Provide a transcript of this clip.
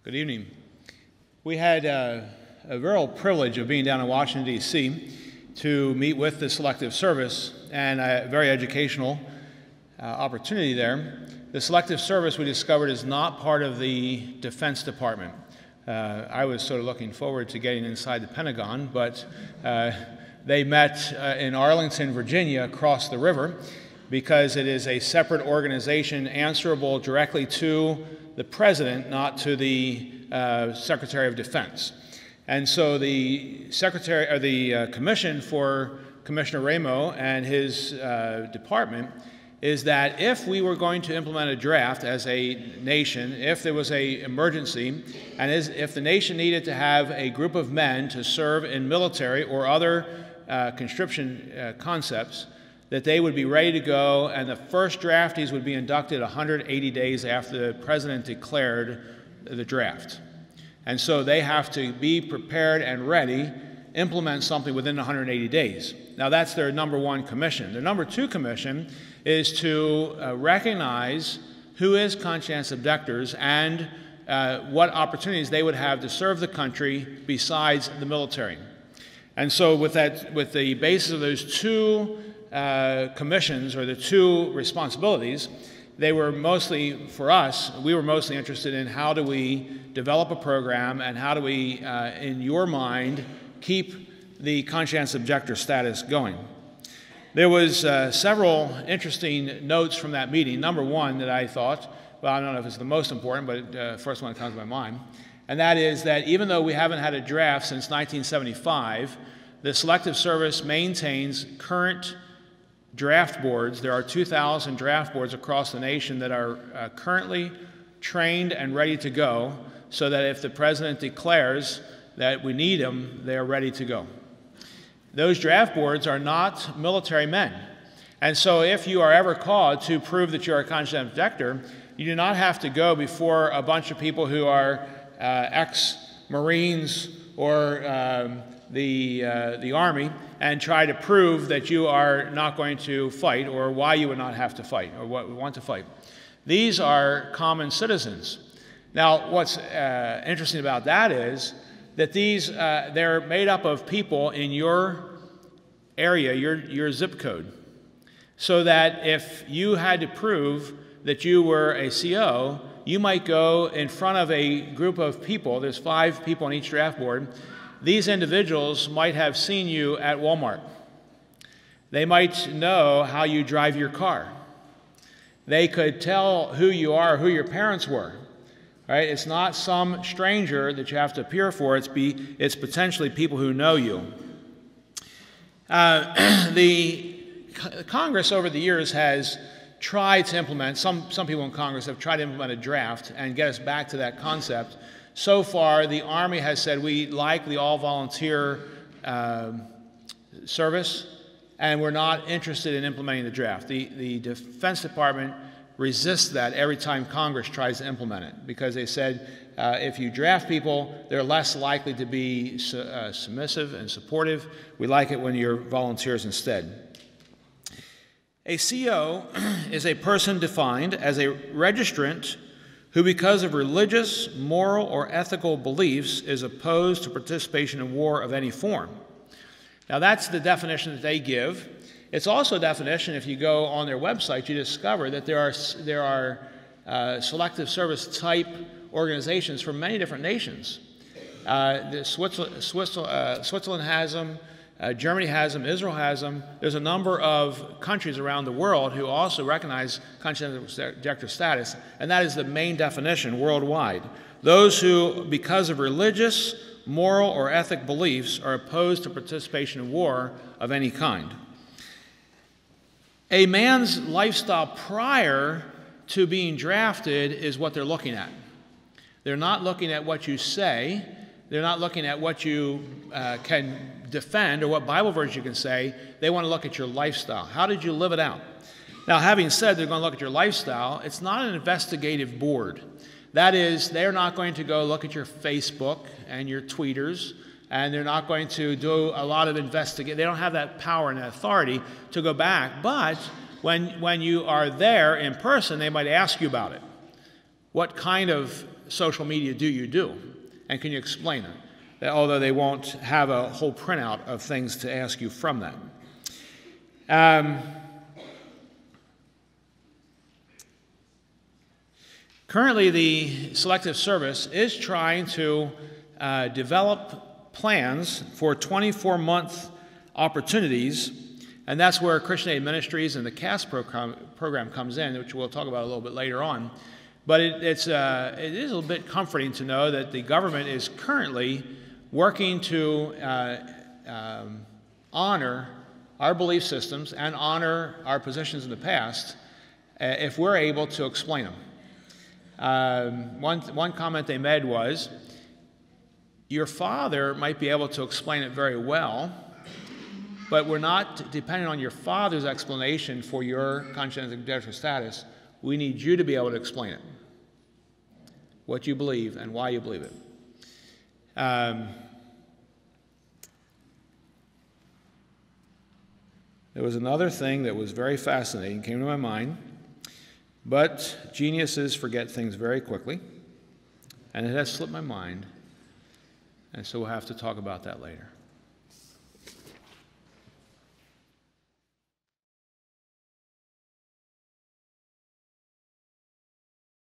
Good evening. We had a real privilege of being down in Washington, D.C. to meet with the Selective Service, and a very educational opportunity there. The Selective Service, we discovered, is not part of the Defense Department. I was sort of looking forward to getting inside the Pentagon, but they met in Arlington, Virginia, across the river, because it is a separate organization answerable directly to the President, not to the Secretary of Defense. And so the commission for Commissioner Ramo and his department is that if we were going to implement a draft as a nation, if there was an emergency, and if the nation needed to have a group of men to serve in military or other conscription concepts, that they would be ready to go, and the first draftees would be inducted 180 days after the President declared the draft. And so they have to be prepared and ready, implement something within 180 days. Now that's their number one commission. Their number two commission is to recognize who is conscientious objectors and what opportunities they would have to serve the country besides the military. And so with the basis of those two commissions, or the two responsibilities, they were mostly, for us, we were mostly interested in how do we develop a program and how do we, in your mind, keep the conscientious objector status going. There was several interesting notes from that meeting. Number one that I thought, well, I don't know if it's the most important, but first one that comes to my mind, and that is that even though we haven't had a draft since 1975, the Selective Service maintains current draft boards. There are 2,000 draft boards across the nation that are currently trained and ready to go, so that if the President declares that we need them, they are ready to go. Those draft boards are not military men. And so if you are ever called to prove that you're a conscientious objector, you do not have to go before a bunch of people who are ex-Marines or the Army and try to prove that you are not going to fight, or why you would not have to fight, or what we want to fight. These are common citizens. Now, what's interesting about that is that they're made up of people in your area, your zip code, so that if you had to prove that you were a CO, you might go in front of a group of people. There's 5 people on each draft board. These individuals might have seen you at Walmart. They might know how you drive your car. They could tell who you are, who your parents were. Right? It's not some stranger that you have to appear for. It's potentially people who know you. The Congress over the years has tried to implement, some people in Congress have tried to implement a draft and get us back to that concept. So far, the Army has said we like the all-volunteer service, and we're not interested in implementing the draft. The Defense Department resists that every time Congress tries to implement it, because they said if you draft people, they're less likely to be submissive and supportive. We like it when you're volunteers instead. A CO is a person defined as a registrant who, because of religious, moral, or ethical beliefs, is opposed to participation in war of any form. Now, that's the definition that they give. It's also a definition, if you go on their website, you discover that there are Selective Service type organizations from many different nations. Switzerland has them, Germany has them, Israel has them. There's a number of countries around the world who also recognize conscientious objector status, and that is the main definition worldwide. Those who, because of religious, moral, or ethic beliefs, are opposed to participation in war of any kind. A man's lifestyle prior to being drafted is what they're looking at. They're not looking at what you say. They're not looking at what you can defend or what Bible verse you can say. They want to look at your lifestyle. How did you live it out? Now, having said they're going to look at your lifestyle, it's not an investigative board. That is, they're not going to go look at your Facebook and your tweeters, and they're not going to do a lot of investigation. They don't have that power and that authority to go back. But when you are there in person, they might ask you about it. what kind of social media do you do? And can you explain it? That, although they won't have a whole printout of things to ask you from that. Currently, the Selective Service is trying to develop plans for 24-month opportunities, and that's where Christian Aid Ministries and the CAS program comes in, which we'll talk about a little bit later on. But it is a little bit comforting to know that the government is currently working to honor our belief systems and honor our positions in the past if we're able to explain them. One comment they made was, your father might be able to explain it very well, but we're not dependent on your father's explanation for your conscientious objector status. We need you to be able to explain it, what you believe and why you believe it. There was another thing that was very fascinating, came to my mind, but geniuses forget things very quickly, and it has slipped my mind, and so we'll have to talk about that later.